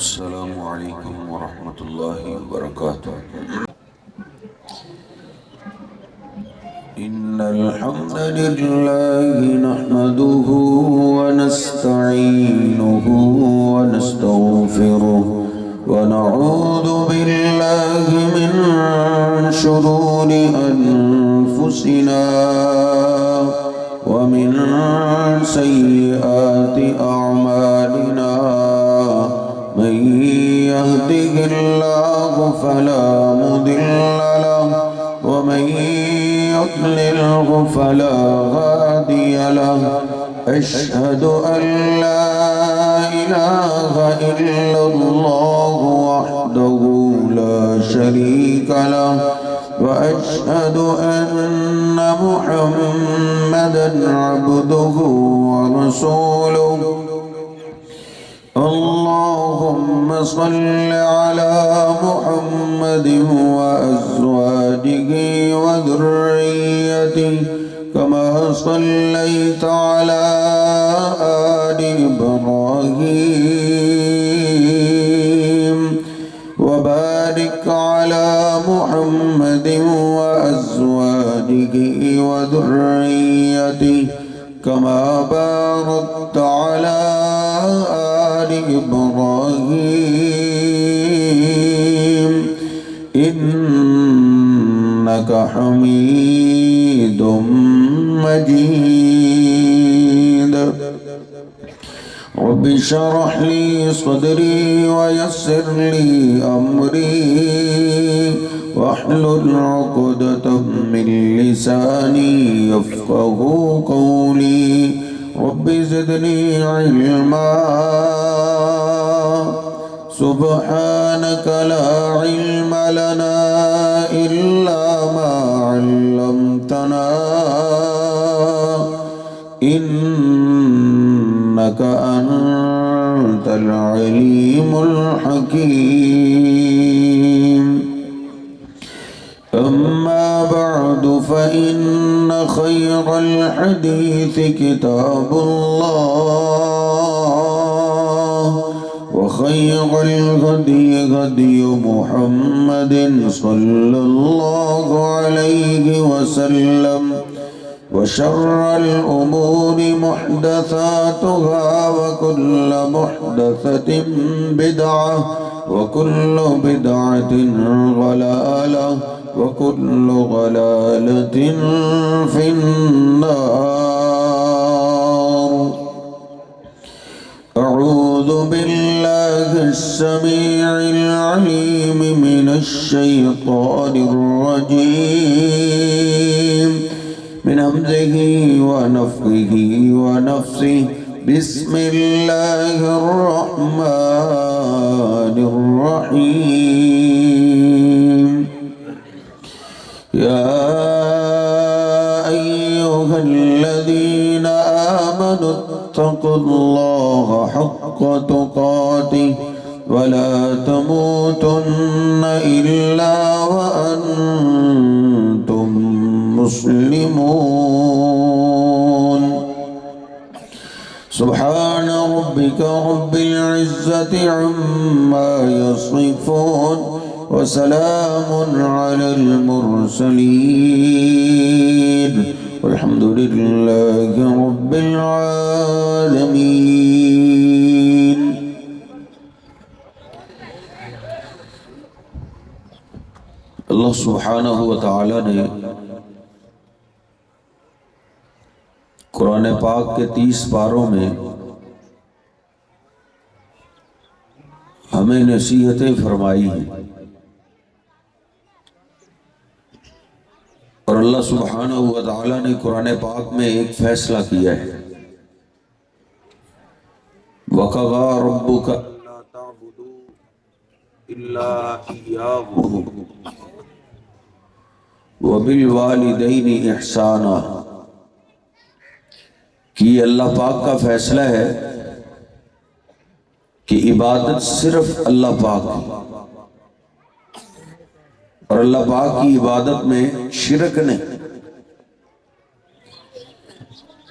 السلام عليكم ورحمة الله وبركاته. إن الحمد لله نحمده ونستعينه ونستغفره ونعوذ بالله من شرور أنفسنا ومن سيئات أعمالنا. من يهده الله فلا مضل له ومن يضلله فلا هادي له. أشهد أن لا إله إلا الله وحده لا شريك له وأشهد أن محمدًا عبده ورسوله. اللهم صل على محمد وأزواجه وذريته كما صليت على آل إبراهيم وبارك على محمد وأزواجه وذريته كما باركت على آل إبراهيم إنك حميد مجيد. رب اشرح لي صدري ويسر لي أمري واحلل عقدة من لساني يفقه قولي. رب زدني علما سبحانك لا علم لنا إلا ما علمتنا إنك أنت العليم الحكيم. أما بعد فإن خير الحديث كتاب الله وخير الهدي هدي محمد صلى الله عليه وسلم وشر الأمور محدثاتها وكل محدثة بدعة وكل بدعة ضلالة وكل ضلالة في النار. أعوذ بالله السميع العليم من الشيطان الرجيم من همزه ونفخه ونفسه. بسم الله الرحمن الرحيم. يا أيها الذين آمنوا اتقوا الله حق تقاته ولا تموتن إلا وأنتم مسلمون. سبحان ربك رب العزة عما يصفون وسلام على المرسلين والحمد لله رب العالمين. اللہ سبحانہ و تعالی نے قرآن پاک کے 30 پاروں میں ہمیں نصیحتیں فرمائی ہیں اور اللہ سبحانہ و تعالی نے قرآن پاک میں ایک فیصلہ کیا ہے. وَقَضَىٰ رَبُّكَ أَلَّا تَعْبُدُوا إِلَّا إِيَّاهُ وَبِالْوَالِدَيْنِ إِحْسَانًا. کہ یہ اللہ پاک کا فیصلہ ہے کہ عبادت صرف اللہ پاک ہے اور اللہ پاک کی عبادت میں شرک نہیں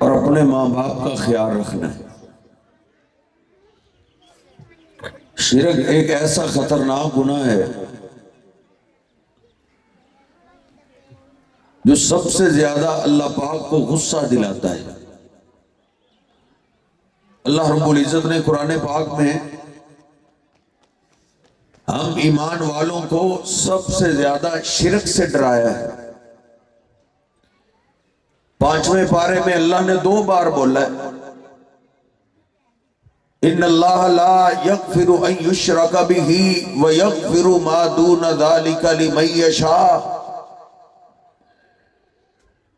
اور اپنے ماں باپ کا خیال رکھنا ہے. شرک ایک ایسا خطرناک گناہ ہے جو سب سے زیادہ اللہ پاک کو غصہ دلاتا ہے۔ اللہ رب العزت نے قرآن پاک میں ہم ایمان والوں کو سب سے زیادہ شرک سے ڈرایا ہے۔ 5ویں پارے میں اللہ نے 2 بار بولا ہے، ان اللہ لا یغفر ان یشرک بہ ویغفر ما دون ذلک لمن یشاء۔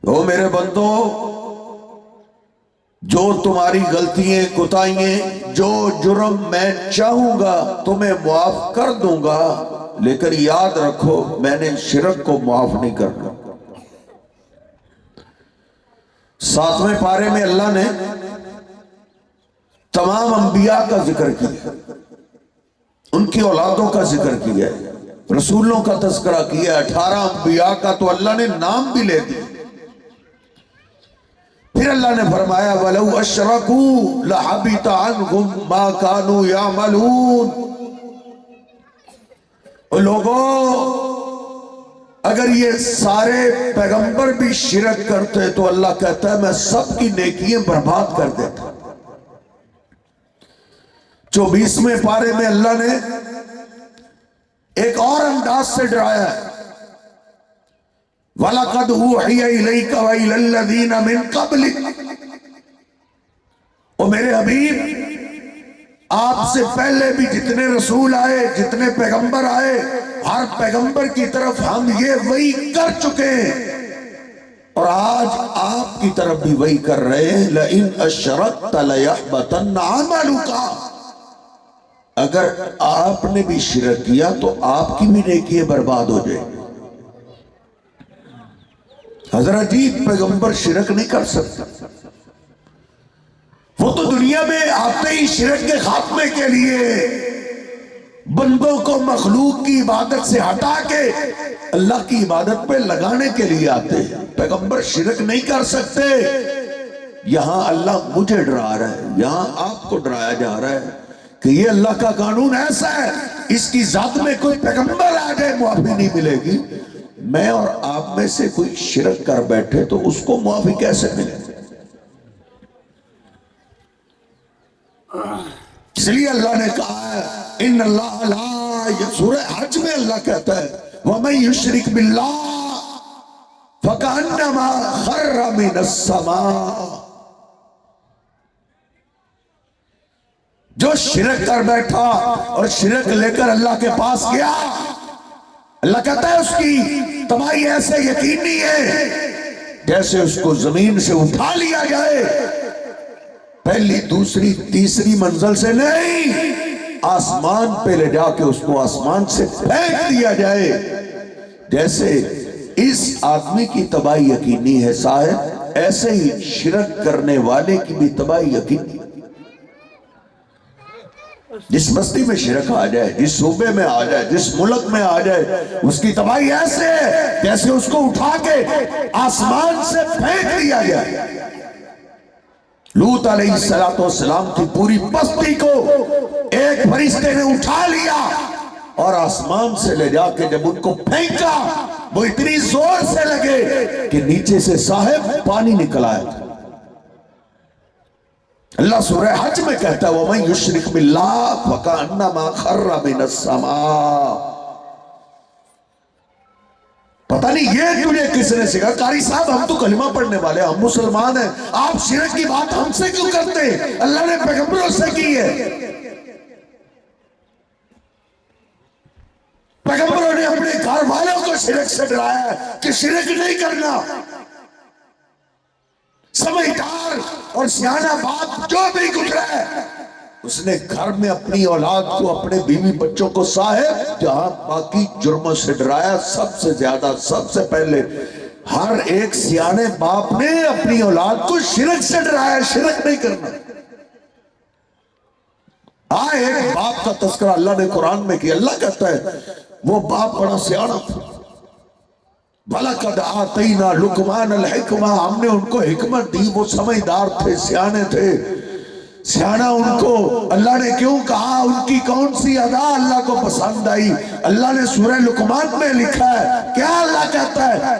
او میرے بندو، جو تمہاری غلطیاں کوتاہیاں، جو جرم میں چاہوں گا تمہیں معاف کر دوں گا، لیکن یاد رکھو میں نے شرک کو معاف نہیں کرنا۔ 7ویں پارے میں اللہ نے تمام انبیاء کا ذکر کیا، ان کی اولادوں کا ذکر کیا، رسولوں کا تذکرہ کیا۔ 18 انبیاء کا تو اللہ نے نام بھی لے دیا۔ پھر اللہ نے فرمایا وَلَوْ أَشْرَكُوا لَحَبِطَ عَنْهُمْ مَا كَانُوا يَعْمَلُونَ۔ اور لوگوں، اگر یہ سارے پیغمبر بھی شرک کرتے تو اللہ کہتا ہے میں سب کی نیکیاں برباد کر دیتا۔ 24ویں پارے میں اللہ نے ایک اور انداز سے ڈرایا ہے، وَلَقَدْ أُوحِيَ إِلَيْكَ وَإِلَى الَّذِينَ مِن قَبْلِكَ۔ اور میرے حبیب، آپ سے پہلے بھی جتنے رسول آئے، جتنے پیغمبر آئے، ہر پیغمبر کی طرف ہم یہ وحی کر چکے ہیں، اور آج آپ کی طرف بھی وحی کر رہے ہیں لَإِنْ أَشْرَكْتَ لَيَحْبَطَنَّ عَمَلُكَ۔ اگر آپ نے بھی شرک کیا تو آپ کی بھی نیکیاں برباد ہو جائے۔ حضرت جی پیغمبر شرک نہیں کر سکتا، وہ تو دنیا میں آتے ہی شرک کے خاتمے کے لیے بندوں کو مخلوق کی عبادت سے ہٹا کے اللہ کی عبادت پہ لگانے کے لیے آتے ہیں۔ پیغمبر شرک نہیں کر سکتے۔ یہاں اللہ مجھے ڈرا رہا ہے، یہاں آپ کو ڈرایا جا رہا ہے کہ یہ اللہ کا قانون ایسا ہے، اس کی ذات میں کوئی پیغمبر آ جائے معافی نہیں ملے گی۔ میں اور آپ میں سے کوئی شرک کر بیٹھے تو اس کو معافی کیسے ملے؟ اس لیے اللہ نے کہا ہے ان اللہ لا، یہ سورہ حج میں اللہ کہتا ہے وَمَن يُشْرِكْ بِاللَّهِ فَكَأَنَّمَا خَرَّ مِنَ السَّمَاءِ۔ جو شرک کر بیٹھا اور شرک لے کر اللہ کے پاس گیا، اللہ کہتا ہے اس کی تباہی ایسے یقینی ہے جیسے اس کو زمین سے اٹھا لیا جائے، پہلی دوسری تیسری منزل سے نہیں، آسمان پہ لے جا کے اس کو آسمان سے پھینک دیا جائے۔ جیسے اس آدمی کی تباہی یقینی ہے صاحب، ایسے ہی شرک کرنے والے کی بھی تباہی یقینی۔ جس بستی میں شرک آ جائے، جس صوبے میں آ جائے، جس ملک میں آ جائے، اس کی تباہی ایسے ہے جیسے اس کو اٹھا کے آسمان سے پھینک دیا جائے۔ لوط علیہ السلام کی پوری بستی کو ایک فرشتے نے اٹھا لیا اور آسمان سے لے جا کے جب ان کو پھینکا، وہ اتنی زور سے لگے کہ نیچے سے صاحب پانی نکل آیا۔ اللہ سورہ حج میں کہتا ہے وَمَن يُشْرِكْ بِاللَّهِ فَكَأَنَّمَا خَرَّ مِنَ السَّمَاءِ۔ پتہ نہیں یہ تجھے کس نے سکھا؟ قاری صاحب ہم تو کلمہ پڑھنے والے، ہم مسلمان ہیں، آپ شرک کی بات ہم سے کیوں کرتے ہیں؟ اللہ نے پیغمبروں سے کی ہے، پیغمبروں نے اپنے گھر والوں کو شرک سے ڈرایا ہے کہ شرک نہیں کرنا۔ سمجھدار اور سیانہ باپ جو بھی گزرا ہے، اس نے گھر میں اپنی اولاد کو، اپنے بیوی بچوں کو صاحب جہاں باقی جرموں سے ڈرایا، سب سے زیادہ سب سے پہلے ہر ایک سیانے باپ نے اپنی اولاد کو شرک سے ڈرایا، شرک نہیں کرنا۔ ایک باپ کا تذکرہ اللہ نے قرآن میں کیا، اللہ کہتا ہے وہ باپ بڑا سیانہ تھا۔ وَلَقَدْ آتَيْنَا لُقْمَانَ الْحِكْمَةَ، ہم نے ان کو حکمت دی، وہ سمجھدار تھے، سیانے تھے۔ سیانا ان کو اللہ نے کیوں کہا، ان کی کون سی ادا اللہ کو پسند آئی؟ اللہ نے سورہ لقمان میں لکھا ہے، کیا اللہ کہتا ہے؟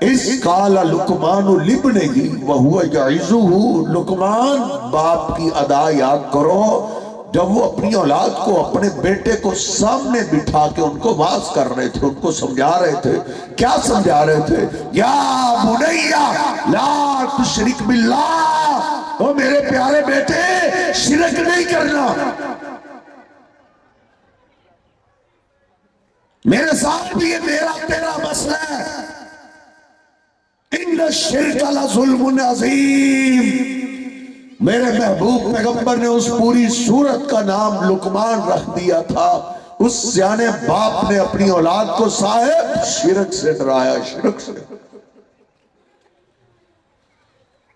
اس قال لقمان لابنہ وہو یعظہ، لقمان باپ کی ادا یاد کرو جب وہ اپنی اولاد کو، اپنے بیٹے کو سامنے بٹھا کے ان کو واعظ کر رہے تھے، ان کو سمجھا رہے تھے۔ کیا سمجھا رہے تھے؟ یا بنی لا تشرک باللہ، او میرے پیارے بیٹے شرک نہیں کرنا، میرے ساتھ بھی یہ میرا تیرا مسئلہ ہے۔ ان الشرک لظلم عظیم، میرے محبوب پیغمبر نے اس پوری سورت کا نام لقمان رکھ دیا تھا۔ اس سیانے باپ نے اپنی اولاد کو صاحب شرک سے ڈرایا، شرک سے۔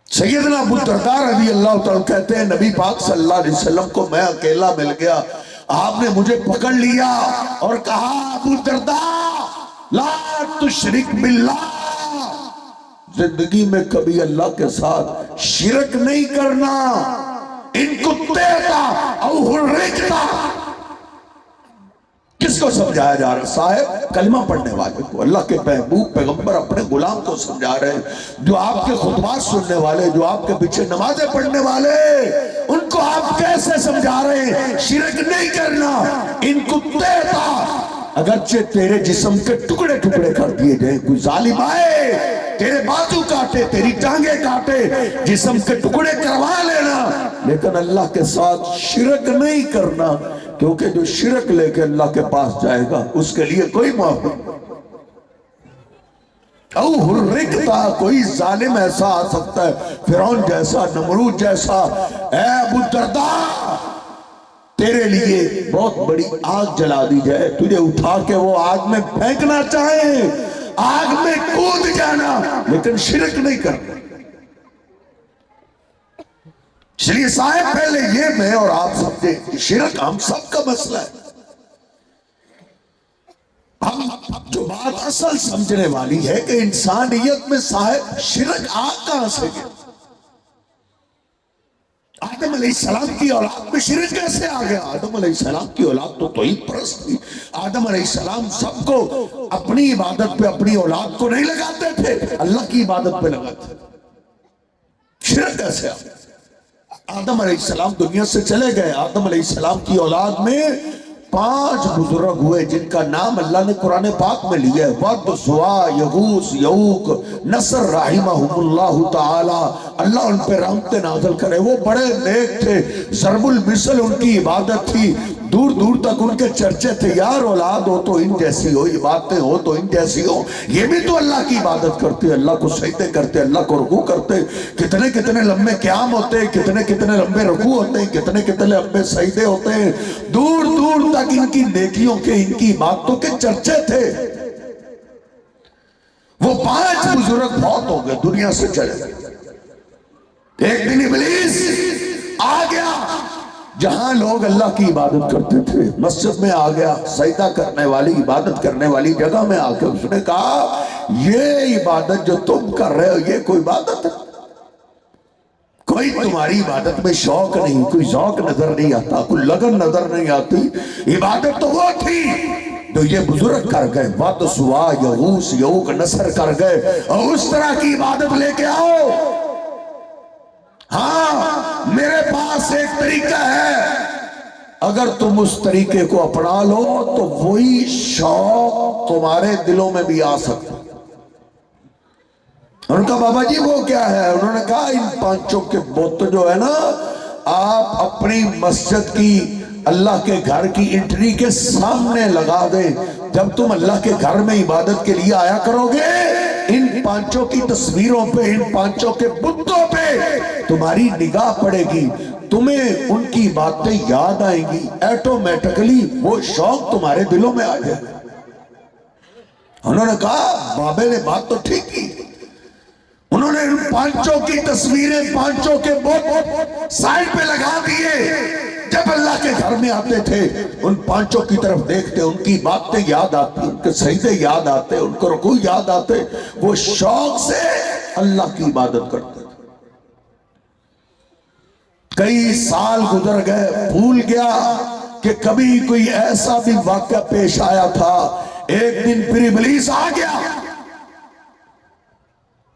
سیدنا ابو الدرداء رضی اللہ تعالیٰ کہتے ہیں نبی پاک صلی اللہ علیہ وسلم کو میں اکیلا مل گیا، آپ نے مجھے پکڑ لیا اور کہا ابو الدرداء لا تشرک باللہ، زندگی میں کبھی اللہ کے ساتھ شرک نہیں کرنا۔ ان کتے کا او حرکتا، کس کو سمجھایا جا رہا؟ صاحب کلمہ پڑھنے والے کو، اللہ کے محبوب پیغمبر اپنے غلام کو سمجھا رہے ہیں، جو آپ کے خطبات سننے والے، جو آپ کے پیچھے نمازیں پڑھنے والے، ان کو آپ کیسے سمجھا رہے ہیں شرک نہیں کرنا؟ ان کتے کا اگرچہ تیرے جسم کے ٹکڑے ٹکڑے کر دیے جائیں، کوئی ظالم آئے تیرے بازو کاٹے، تیری ٹانگیں کاٹے، جسم کے ٹکڑے کروا لینا، لیکن اللہ کے ساتھ شرک نہیں کرنا، کیونکہ جو شرک لے کے اللہ کے پاس جائے گا اس کے لیے کوئی معافی۔ او حرکتا، کوئی ظالم ایسا آ سکتا ہے فرعون جیسا، نمرود جیسا، اے ابو الدرداء تیرے لیے بہت بڑی آگ جلا دی جائے، تجھے اٹھا کے وہ آگ میں پھینکنا چاہیں، آگ میں کود جانا، لیکن شرک نہیں کرنا۔ اس لیے صاحب پہلے یہ میں اور آپ سمجھیں کہ شرک ہم سب کا مسئلہ ہے۔ ہم جو بات اصل سمجھنے والی ہے کہ انسانیت میں صاحب شرک آگ کہاں سے گیا؟ آدم علیہ السلام کی اولاد میں شرک کیسے آ گیا؟ آدم علیہ السلام کی اولاد تو توحید پرست تھی، آدم علیہ السلام سب کو اپنی عبادت پہ، اپنی اولاد کو نہیں لگاتے تھے، اللہ کی عبادت پہ لگاتے تھے۔ شرک کیسے آ گیا؟ آدم علیہ السلام دنیا سے چلے گئے، آدم علیہ السلام کی اولاد میں 5 بزرگ ہوئے جن کا نام اللہ نے قرآن پاک میں لیا ہے، ود، سوا، یغوث، یعوق، نصر رحمہم اللہ تعالی، اللہ ان پہ رحمت نازل کرے۔ وہ بڑے نیک تھے، ضرب المثل ان کی عبادت تھی، دور دور تک ان کے چرچے تھے، یار اولاد ہو تو ان جیسی ہو، یہ باتیں ہو تو ان جیسی ہو، یہ بھی تو اللہ کی عبادت کرتے، اللہ کو سجدے کرتے، اللہ کو رکوع کرتے، کتنے کتنے لمبے قیام ہوتے ہیں، کتنے کتنے لمبے رکوع ہوتے ہیں، کتنے کتنے لمبے سجدے ہوتے ہیں، دور دور تک ان کی نیکیوں کے، ان کی عبادتوں کے چرچے تھے۔ وہ 5 بزرگ بہت ہو گئے، دنیا سے چلے گئے۔ ایک دن ابلیس آ گیا، جہاں لوگ اللہ کی عبادت کرتے تھے مسجد میں آ گیا، سجدہ کرنے والی، عبادت کرنے والی جگہ میں آ کے اس نے کہا یہ عبادت جو تم کر رہے ہو یہ کوئی عبادت ہے؟ کوئی تمہاری عبادت میں شوق نہیں، کوئی ذوق نظر نہیں آتا، کوئی لگن نظر نہیں آتی۔ عبادت تو وہ تھی جو یہ بزرگ کر گئے، ود، سوا، یغوث، یعوق، نصر کر گئے، اور اس طرح کی عبادت لے کے آؤ۔ ہاں میرے پاس ایک طریقہ ہے، اگر تم اس طریقے کو اپنا لو تو وہی شوق تمہارے دلوں میں بھی آ سکتا۔ ان کا بابا جی وہ کیا ہے؟ انہوں نے کہا ان 5 کے بت جو ہے نا، آپ اپنی مسجد کی، اللہ کے گھر کی انٹری کے سامنے لگا دیں، جب تم اللہ کے گھر میں عبادت کے لیے آیا کرو گے، ان 5 کی تصویروں پہ، ان 5 کے بتوں پہ تمہاری نگاہ پڑے گی، تمہیں ان کی باتیں یاد آئیں گی، ایٹومیٹکلی وہ شوق تمہارے دلوں میں آ جائے۔ انہوں نے کہا بابے نے بات تو ٹھیک کی، انہوں نے ان 5 کی تصویریں، 5 کے بت سائڈ پہ لگا دیے، جب اللہ کے گھر میں آتے تھے ان 5 کی طرف دیکھتے، ان کی باتیں یاد آتی، ان کے سجدے یاد آتے، ان کو رکوع یاد آتے، وہ شوق سے اللہ کی عبادت کرتے تھے۔ کئی سال گزر گئے، بھول گیا کہ کبھی کوئی ایسا بھی واقعہ پیش آیا تھا۔ ایک دن پھر ابلیس آ گیا،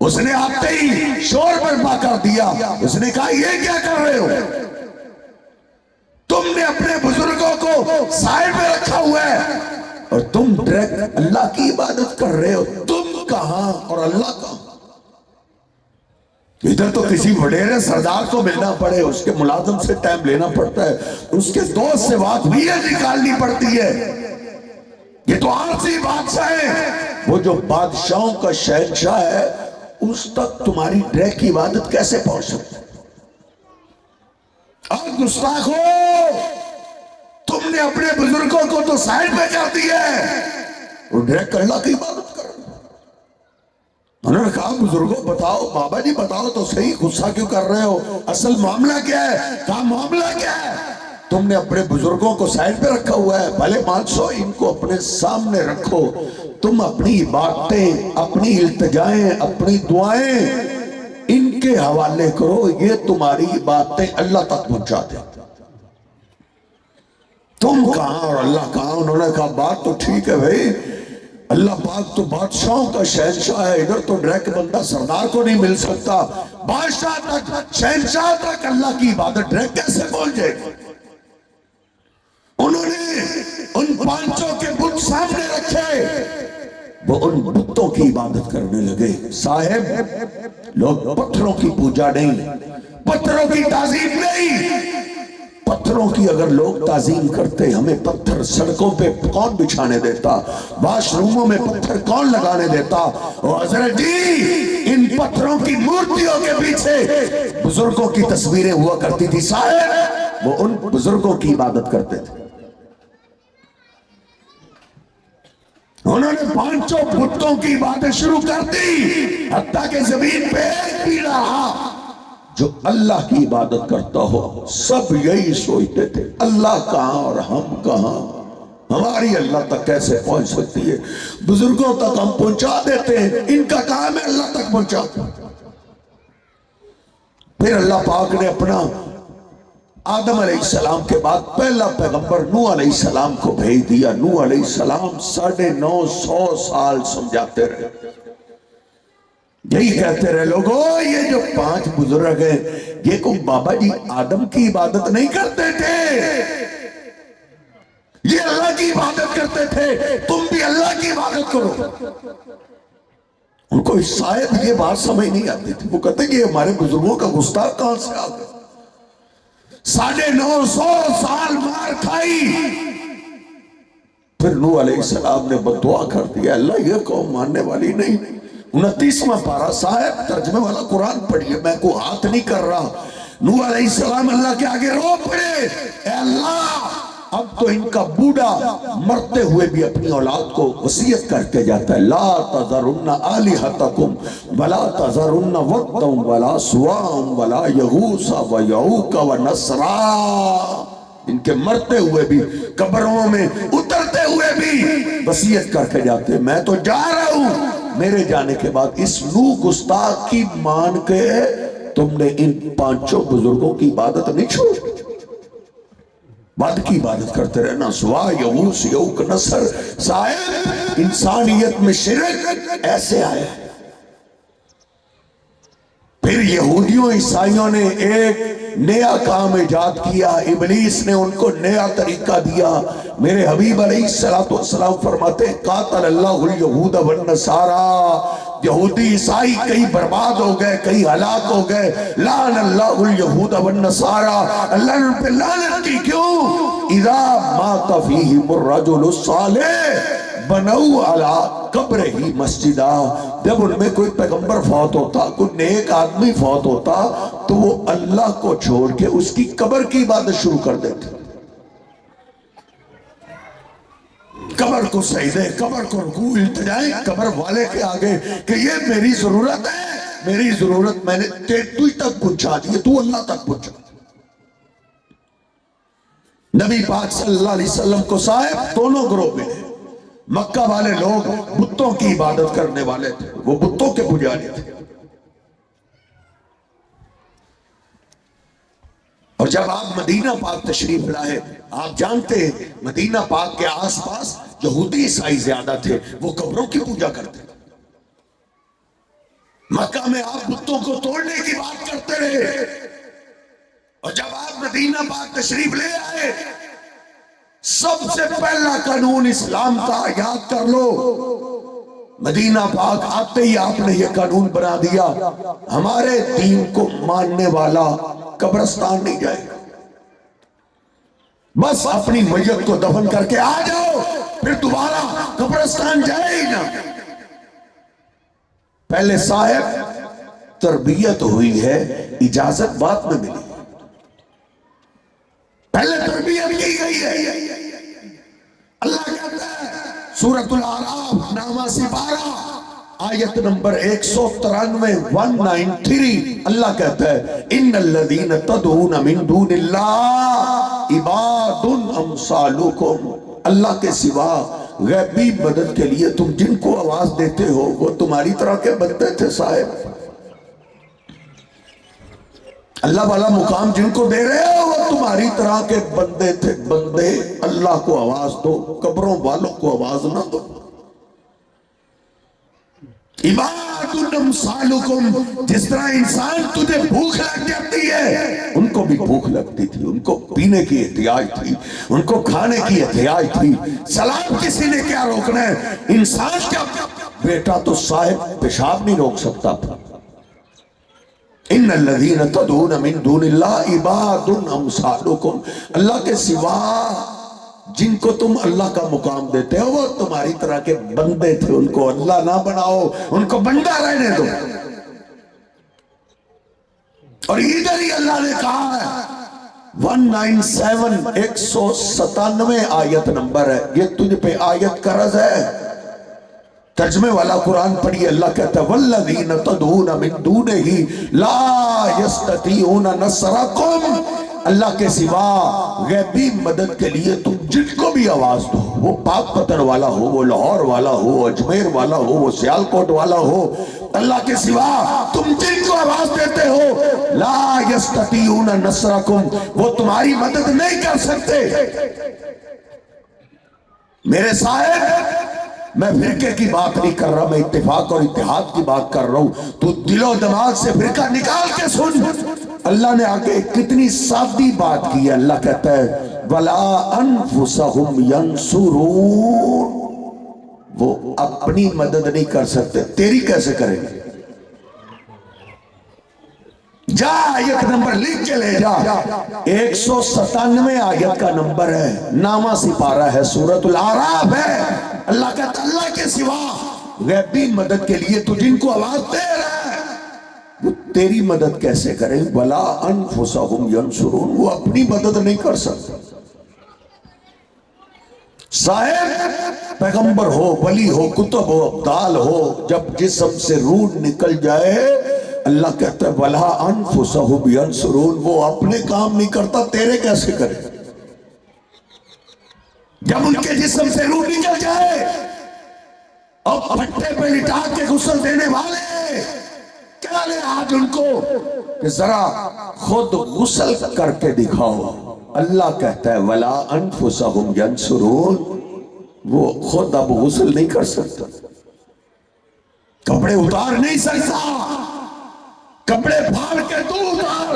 اس نے آتے ہی شور برپا کر دیا۔ اس نے کہا یہ کیا کر رہے ہو؟ تم نے اپنے بزرگوں کو سائڈ میں رکھا ہوا ہے اور تم ڈائریکٹ اللہ کی عبادت کر رہے ہو۔ تم کہاں اور اللہ کہاں؟ ادھر تو کسی وڈیرے سردار کو ملنا پڑے، اس کے ملازم سے ٹائم لینا پڑتا ہے، اس کے دوست سے بات نکالنی پڑتی ہے۔ یہ تو عارضی بادشاہ ہے۔ وہ جو بادشاہوں کا شہنشاہ ہے اس تک تمہاری ڈائریکٹ کی عبادت کیسے پہنچ سکتی؟ اور گستاخو، تم نے اپنے بزرگوں کو تو سائڈ پہ کر دیا ہے اور ڈائریکٹ اللہ کی عبادت کر۔ انہوں نے کہا بزرگوں بتاؤ، بابا جی بتاؤ تو صحیح، غصہ کیوں کر رہے ہو؟ اصل معاملہ کیا ہے؟ کہا معاملہ کیا ہے؟ تم نے اپنے بزرگوں کو سائڈ پہ رکھا ہوا ہے، بھلے مانسو ان کو اپنے سامنے رکھو، تم اپنی باتیں، اپنی التجائیں، اپنی دعائیں ان کے حوالے کرو، یہ تمہاری باتیں اللہ تک پہنچا دے۔ تم کہاں اور اللہ کہاں؟ انہوں نے کہا بات تو ٹھیک ہے بھائی، اللہ پاک تو بادشاہوں کا شہنشاہ ہے، ادھر تو ڈائریکٹ بندہ سردار کو نہیں مل سکتا، بادشاہ تک، شہنشاہ تک اللہ کی عبادت ڈائریکٹ کیسے پہنچ جائے گی؟ انہوں نے ان پانچوں کے بت سامنے رکھے، وہ ان بتوں کی عبادت کرنے لگے۔ صاحب، لوگ پتھروں کی پوجا نہیں، پتھروں کی تعظیم نہیں۔ پتھروں کی اگر لوگ تعظیم کرتے، ہمیں پتھر سڑکوں پہ کون بچھانے دیتا؟ واش روموں میں پتھر کون لگانے دیتا؟ اور حضرت جی، ان پتھروں کی مورتیوں کے پیچھے بزرگوں کی تصویریں ہوا کرتی تھی صاحب، وہ ان بزرگوں کی عبادت کرتے تھے۔ انہوں نے پانچوں بتوں کی عبادت شروع کر دی، حتیٰ کہ زمین پہ ایک بھی نہ رہا جو اللہ کی عبادت کرتا ہو۔ سب یہی سوچتے تھے اللہ کہاں اور ہم کہاں، ہماری اللہ تک کیسے پہنچ سکتی ہے؟ بزرگوں تک ہم پہنچا دیتے ہیں، ان کا کام ہے اللہ تک پہنچا۔ پھر اللہ پاک نے اپنا آدم علیہ السلام کے بعد پہلا پیغمبر نوح علیہ السلام کو بھیج دیا۔ نوح علیہ السلام 950 سال سمجھاتے رہے، یہی کہتے رہے لوگوں، یہ جو 5 بزرگ ہیں یہ کوئی بابا جی آدم کی عبادت نہیں کرتے تھے، یہ اللہ کی عبادت کرتے تھے، تم بھی اللہ کی عبادت کرو۔ ان کو شاید یہ بات سمجھ نہیں آتی تھی، وہ کہتے ہیں کہ ہمارے بزرگوں کا گستاخ کہاں سے آ گیا؟ 950 سال مار کھائی، پھر نوح علیہ السلام نے بددعا کر دیا، اللہ یہ قوم ماننے والی نہیں۔ 29واں پارہ، صاحب ترجمے والا قرآن پڑھیے، میں کو ہاتھ نہیں کر رہا۔ نوح علیہ السلام اللہ کے آگے رو پڑے، اے اللہ اب تو ان کا بوڑھا مرتے ہوئے بھی اپنی اولاد کو وصیت کر کے جاتا ہے، لا تذرن آلہتکم ولا تذرن ودا ولا سواع ولا یغوث ویعوق ونسرا۔ ان کے مرتے ہوئے بھی، قبروں میں اترتے ہوئے بھی وصیت کر کے جاتے ہیں، میں تو جا رہا ہوں، میرے جانے کے بعد اس نوح گستاخ کی مان کے تم نے ان 5 بزرگوں کی عبادت نہیں چھوڑی، بد کی عبادت کرتے رہنا، سواع یغوث یعوق نصر۔ صاحب انسانیت میں شرک ایسے آیا ہے۔ پھر یہودیوں عیسائیوں نے ایک نیا کام ایجاد کیا، ابلیس نے ان کو نیا طریقہ دیا۔ میرے حبیب علیہ السلام فرماتے ہیں قاتل اللہ الیہود والنصارى، یہودی عیسائی کئی برباد ہو گئے، کئی ہلاک ہو گئے۔ لعن اللہ الیہود والنصارى، اللہ نے ان پہ لعنت کی، کیوں؟ اذا مات فیہم الرجل الصالح بنو علی قبر ہی مسجدہ، جب ان میں کوئی پیغمبر فوت ہوتا، کوئی نیک آدمی فوت ہوتا تو وہ اللہ کو چھوڑ کے اس کی قبر کی عبادت شروع کر دیتے، قبر کو سجدے، قبر کو رکوع، التجائیں قبر والے کے آگے کہ یہ میری ضرورت ہے، میری ضرورت میں نے تو ہی تک پہنچا دی، تو اللہ تک پہنچا۔ نبی پاک صلی اللہ علیہ وسلم کو صاحب دونوں گروہ ملے، مکہ والے لوگ بتوں کی عبادت کرنے والے تھے، وہ بتوں کے پجاری تھے، اور جب آپ مدینہ پاک تشریف لائے، آپ جانتے ہیں مدینہ پاک کے آس پاس یہودی عیسائی زیادہ تھے، وہ قبروں کی پوجا کرتے تھے۔ مکہ میں آپ بتوں کو توڑنے کی بات کرتے رہے، اور جب آپ مدینہ پاک تشریف لے آئے، سب سے پہلا قانون اسلام کا یاد کر لو، مدینہ پاک آتے ہی آپ نے یہ قانون بنا دیا، ہمارے دین کو ماننے والا قبرستان نہیں جائے گا، بس اپنی میت کو دفن کر کے آ جاؤ، پھر دوبارہ قبرستان جائے ہی نہ۔ پہلے صاحب تربیت ہوئی ہے، اجازت بعد میں ملی، پہلے تربیت کی گئی ہے۔ اللہ کہتا ہے سورۃ الاعراف نامہ سپارہ آیت نمبر 193 193، اللہ کہتا ہے ان الذین تدعون من دون اللہ عباد امثالکم، اللہ کے سوا غیبی مدد کے لیے تم جن کو آواز دیتے ہو وہ تمہاری طرح کے بندے تھے صاحب۔ اللہ والا مقام جن کو دے رہے ہو وہ تمہاری طرح کے بندے تھے، بندے اللہ کو آواز دو، قبروں والوں کو آواز نہ دو۔ عباد امثالکم، جس طرح انسان تجھے بھوک لگ جاتی ہے ان کو بھی بھوک لگتی تھی، ان کو پینے کی احتیاج تھی، ان کو کھانے کی احتیاج تھی، سلام کسی نے کیا روکنا ہے؟ انسان کا بیٹا تو صاحب پیشاب نہیں روک سکتا تھا۔ ان الذین تدعون من دون اللہ عباد امثالکم، اللہ کے سوا جن کو تم اللہ کا مقام دیتے ہو وہ تمہاری طرح کے بندے تھے، ان کو اللہ نہ بناؤ، ان کو بندہ رہنے دو۔ اور ادھر ہی اللہ نے کہا ہے 197 197 آیت نمبر ہے، یہ تجھ پہ آیت قرض ہے، ترجمے والا قرآن پڑھی، اللہ کہتا ہے والذین تدعون من دونہ لا یستطیعون نصرکم، اللہ کے سوا غیبی مدد کے لیے تم جن کو بھی آواز دو، وہ پاک پتن والا ہو، وہ لاہور والا ہو، اجمیر والا ہو، وہ سیالکوٹ والا ہو، اللہ کے سوا تم جن کو آواز دیتے ہو لا یستطیعون نصرکم، وہ تمہاری مدد نہیں کر سکتے۔ میرے صاحب میں فرقے کی بات نہیں کر رہا، میں اتفاق اور اتحاد کی بات کر رہا ہوں، تو دل و دماغ سے فرقہ نکال کے سن۔ اللہ نے آگے کتنی سادی بات کی ہے، اللہ کہتا ہے وَلَا أَنفُسَهُمْ يَنْصُرُونَ، وہ اپنی مدد نہیں کر سکتے، تیری کیسے کریں گے؟ جا آیت نمبر لکھ کے لے جا، 197 آیت کا نمبر ہے، نامہ سپارہ ہے، سورۃ الاعراف ہے۔ اللہ کہتا اللہ کے سوا غیبی مدد کے لیے تو جن کو آواز دے رہا ہے وہ تیری مدد کیسے کریں؟ وَلَا أَنفُسَهُمْ يَنْصُرُونَ، وہ اپنی مدد نہیں کر سکتے۔ صاحب پیغمبر ہو، ولی ہو، کتب ہو، ابدال ہو، جب جسم سے روح نکل جائے اللہ کہتا ہے وَلَا أَنفُسَهُمْ يَنْصُرُونَ، وہ اپنے کام نہیں کرتا، تیرے کیسے کرے؟ جب ان کے جسم سے روح نکل جائے اور پھٹے پہ لٹا کے غسل دینے والے کہہ لے آج ان کو کہ ذرا خود غسل کر کے دکھاؤ، اللہ کہتا ہے وَلَا أَنفُسَهُمْ يَنْصُرُونَ، وہ خود اب غسل نہیں کر سکتا، کپڑے اتار نہیں سکتا، کپڑے پھاڑ کے تو اتار،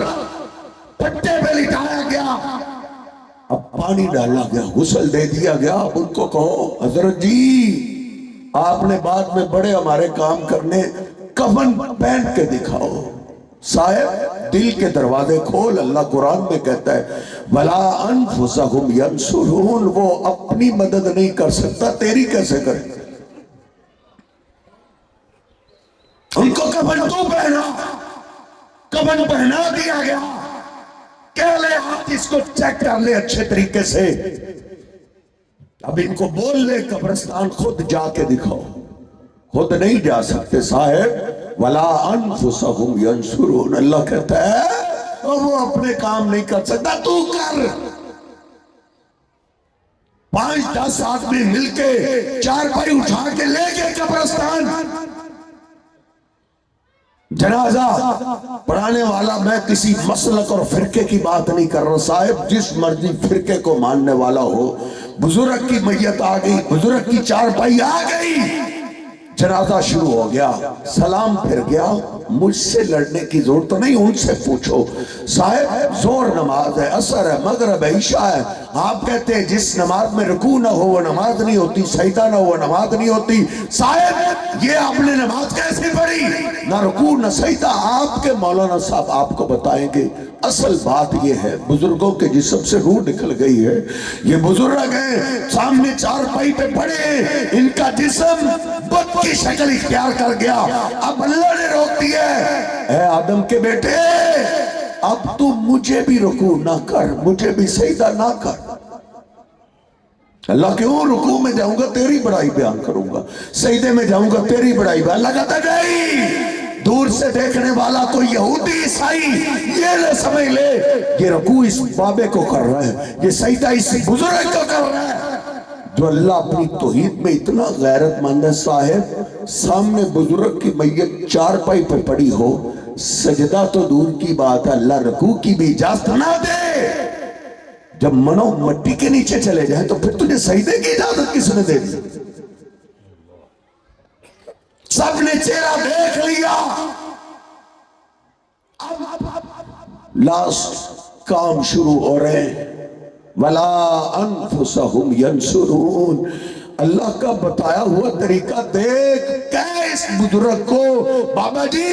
پھٹے پہ لٹایا گیا، اب پانی ڈالا گیا، غسل دے دیا گیا، اب ان کو کہو حضرت جی آپ نے بعد میں بڑے ہمارے کام کرنے، کفن پہن کے دکھاؤ۔ صاحب دل کے دروازے کھول، اللہ قرآن میں کہتا ہے وَلَا أَنفُسَهُمْ يَنْصُرُونَ، وہ اپنی مدد نہیں کر سکتا، تیری کیسے کرے؟ ان کو کفن تو پہنا، کفن پہنا دیا گیا، کہہ لے آج اس کو چیک کر لے اچھے طریقے سے، اب ان کو بول لے قبرستان خود جا کے دکھاؤ، خود نہیں جا سکتے صاحب۔ وَلَا أَنفُسَهُمْ يَنْصُرُونَ، اللہ کہتا ہے وہ اپنے کام نہیں کر سکتا، تو کر۔ 5-10 آدمی مل کے چار پائی اٹھا کے لے گئے قبرستان، جنازہ پڑھانے والا میں کسی مسلک اور فرقے کی بات نہیں کر رہا صاحب، جس مرضی فرقے کو ماننے والا ہو، بزرگ کی میت آ گئی، بزرگ کی چارپائی آ گئی، جنازہ شروع ہو گیا، سلام پھر گیا، مجھ سے لڑنے کی ضرورت نہیں، ان سے پوچھو صاحب زور نماز ہے، عصر ہے، مغرب ہے، عشاء ہے، آپ کہتے ہیں جس نماز میں رکوع نہ ہو وہ نماز نہیں ہوتی، سجدہ نہ ہو وہ نماز نہیں ہوتی، صاحب یہ آپ نے نماز کیسے پڑھی؟ نہ رکوع نہ سجدہ۔ آپ کے مولانا صاحب آپ کو بتائیں گے اصل بات یہ ہے، بزرگوں کے جسم سے روح نکل گئی ہے، یہ بزرگ ہیں سامنے چارپائی پہ پڑے ہیں، ان کا جسم بت کی شکل اختیار کر گیا، اب اللہ نے روک دیا اے آدم کے بیٹے اب تو مجھے بھی رکوع نہ کر، مجھے بھی سجدہ نہ کر۔ اللہ کیوں؟ رکوع میں جاؤں گا تیری بڑائی بیان کروں گا، سجدے میں جاؤں گا تیری بڑائی بیان، اللہ کہتا نہیں، دور سے دیکھنے والا کوئی یہودی عیسائی یہ نہ سمجھ لے یہ رکوع اس بابے کو کر رہا ہے، یہ سجدہ اس بزرگ کو کر رہا ہے۔ جو اللہ اپنی توحید میں اتنا غیرت مند ہے صاحب، سامنے بزرگ کی میت چارپائی پہ پڑی ہو، سجدہ تو دور کی بات ہے، اللہ رکوع کی بھی اجازت نہ دے، جب منو مٹی کے نیچے چلے جائیں تو پھر تجھے سجدے کی اجازت کس نے دے دی؟ سب نے چہرہ دیکھ لیا، لاسٹ کام شروع ہو رہے ہیں، وَلَا أَنفُسَهُمْ يَنْصُرُونَ۔ اللہ کا بتایا ہوا طریقہ دیکھ کہ اس بزرگ کو بابا جی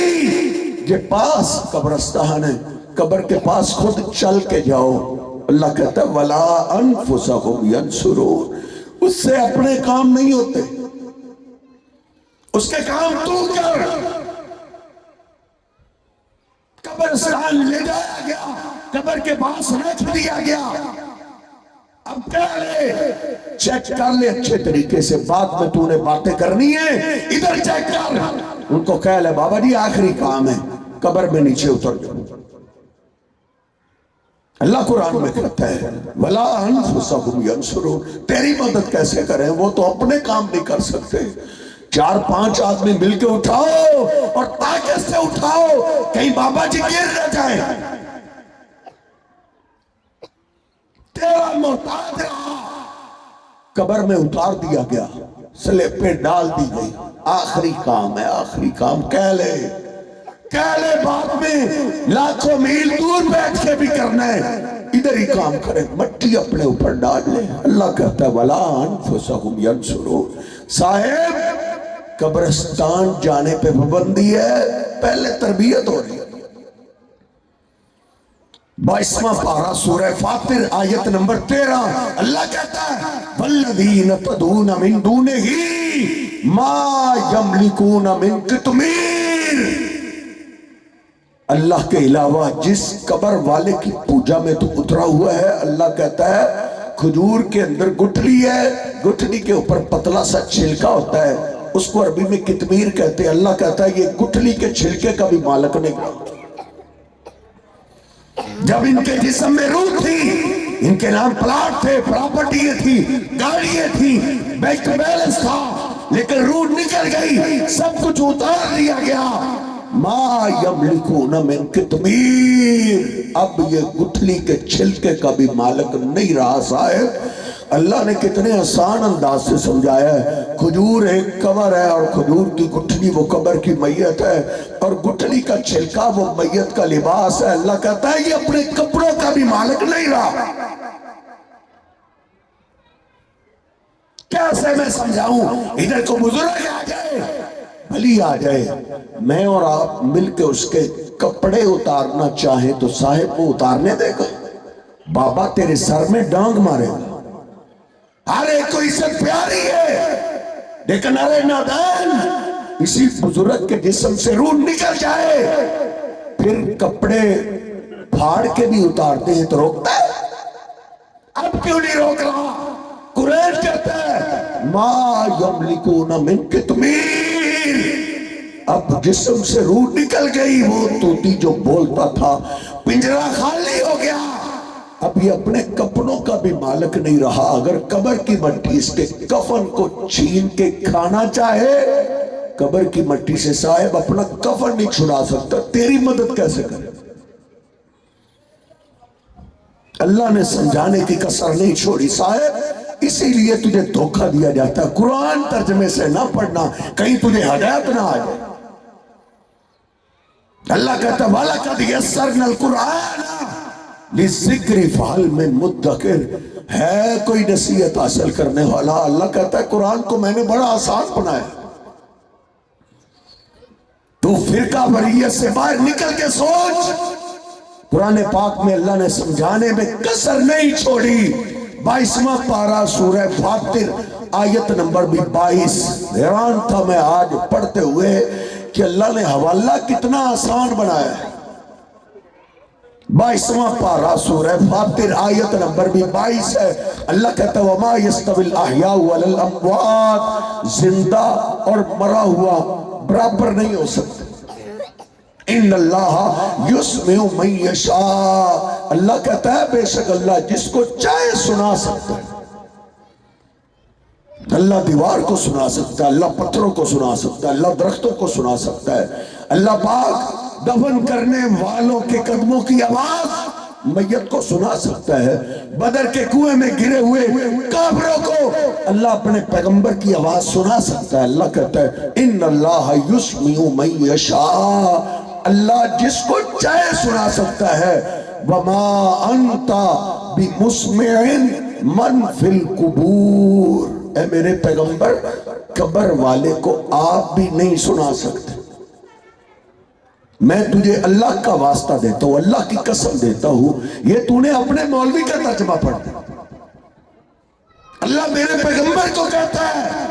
یہ پاس قبرستان ہے، قبر کے پاس خود چل کے جاؤ، اللہ کہتا ہے وَلَا أَنفُسَهُمْ يَنْصُرُونَ، اس سے اپنے کام نہیں ہوتے، اس کے کام تو کر۔ قبرستان لے جایا گیا، قبر کے پاس رکھ دیا گیا، اب کہہ لے چیک کر لے اچھے طریقے سے، بعد میں تو نے باتیں کرنی ہے ادھر چیک کر، ان کو کہہ لے بابا جی آخری کام ہے قبر میں نیچے اتر جاؤ۔ اللہ قرآن میں کہتا ہے وَلَا أَنفُسَهُمْ يَنْصُرُونَ، تیری مدد کیسے کریں، وہ تو اپنے کام نہیں کر سکتے، 4-5 آدمی مل کے اٹھاؤ اور طاقت سے اٹھاؤ، کہیں بابا جی گر نہ جائیں۔ تیرا محتاج رہا، قبر میں اتار دیا گیا، سلیب پہ ڈال دی گئی، آخری کام ہے، آخری کام کہہ لے بعد میں لاکھوں میل دور بیٹھ کے بھی کرنا ہے، ادھر ہی کام کرے، مٹی اپنے اوپر ڈال لے۔ اللہ کہتا ہے وَلَا أَنفُسَهُمْ يَنْصُرُونَ۔ صاحب قبرستان جانے پہ پابندی ہے، پہلے تربیت ہو رہی ہے۔ 22واں پارہ سورہ فاطر آیت نمبر 13، اللہ کہتا ہے وَالَّذِينَ تَدْعُونَ مِن دُونِهِ مَا يَمْلِكُونَ مِن قِطْمِيرٍ، اللہ کے علاوہ جس قبر والے کی پوجا میں تو اترا ہوا ہے، اللہ کہتا ہے کھجور کے اندر گٹھلی ہے، گٹھلی کے اوپر پتلا سا چھلکا ہوتا ہے، اس کو عربی میں کتمیر کہتے ہیں، اللہ کہتا ہے یہ گٹھلی کے چھلکے کا بھی مالک نہیں رہا۔ جب ان کے جسم میں روح تھی، ان کے نام پلاٹ تھے، پراپرٹیاں تھی، گاڑیاں تھی، بینک بیلنس تھا، لیکن روح نکل گئی، سب کچھ اتار دیا گیا۔ ما یملکون من قطمیر، اب یہ گٹھلی کے چھلکے کا بھی مالک نہیں رہا۔ صاحب اللہ نے کتنے آسان انداز سے سمجھایا ہے، کھجور ایک قبر ہے اور کھجور کی گٹھلی وہ قبر کی میت ہے، اور گٹھلی کا چھلکا وہ میت کا لباس ہے۔ اللہ کہتا ہے یہ اپنے کپڑوں کا بھی مالک نہیں رہا۔ کیسے میں سمجھاؤں؟ ادھر کو بزرگ آ جائے، بھلی آ جائے، میں اور آپ مل کے اس کے کپڑے اتارنا چاہیں تو صاحب وہ اتارنے دے گا؟ بابا تیرے سر میں ڈانگ مارے گا۔ ہر ایک کو عزت پیاری ہے، لیکن ارے نادان، اسی بزرگ کے جسم سے روح نکل جائے پھر کپڑے پھاڑ کے بھی اتارتے ہیں تو روکتا ہے؟ اب کیوں نہیں روک رہا؟ قرآن کہتا ہے ما یملکون من قطمیر، اب جسم سے روح نکل گئی، وہ طوطی جو بولتا تھا پنجرہ خالی ہو گیا، اب یہ اپنے کپڑوں کا بھی مالک نہیں رہا۔ اگر قبر کی مٹی اس کے کفن کو چھین کے کھانا چاہے، قبر کی مٹی سے صاحب اپنا کفن نہیں چھڑا سکتا، تیری مدد کیسے کرے؟ اللہ نے سمجھانے کی کسر نہیں چھوڑی صاحب، اسی لیے تجھے دھوکہ دیا جاتا ہے۔ قرآن ترجمے سے نہ پڑھنا، کہیں تجھے ہدایت نہ آ جائے۔ اللہ کہتا ہے وَلَقَدْ يَسَّرْنَا الْقُرْآنَ لِلذِّكْرِ فَهَلْ مِن مُدَّكِرٍ، ہے کوئی نصیحت حاصل کرنے والا؟ اللہ کہتا ہے قرآن کو میں نے بڑا آسان بنایا، تو فرقہ واریت سے باہر نکل کے سوچ۔ قرآن پاک میں اللہ نے سمجھانے میں کسر نہیں چھوڑی۔ 22واں پارہ سورہ فاطر آیت نمبر 22۔ حیران تھا میں آج پڑھتے ہوئے کہ اللہ نے حوالہ کتنا آسان بنایا ہے۔ 22واں پارہ سورہ فاطر آیت نمبر 22 ہے۔ اللہ کہتا ہے وَمَا يَسْتَوِي الْأَحْيَاءُ وَلَا الْأَمْوَاتُ، زندہ اور مرا ہوا برابر نہیں ہو سکتے۔ ان اللہ یسمع من یشاء، اللہ کہتا ہے بے شک اللہ جس کو چاہے سنا سکتا ہے۔ اللہ دیوار کو سنا سکتا ہے، اللہ پتھروں کو سنا سکتا ہے، اللہ درختوں کو سنا سکتا ہے۔ اللہ پاک دفن کرنے والوں کے قدموں کی آواز میت کو سنا سکتا ہے۔ بدر کے کنویں میں گرے ہوئے کافروں کو اللہ اپنے پیغمبر کی آواز سنا سکتا ہے۔ اللہ کہتا ہے ان اللہ یسمع من یشاء، اللہ جس کو چاہے سنا سکتا ہے۔ وما انت بمسمع من فی القبور، اے میرے پیغمبر قبر والے کو آپ بھی نہیں سنا سکتے۔ میں تجھے اللہ کا واسطہ دیتا ہوں، اللہ کی قسم دیتا ہوں، یہ تو نے اپنے مولوی کا ترجمہ پڑھ دیا۔ اللہ میرے پیغمبر کو کہتا ہے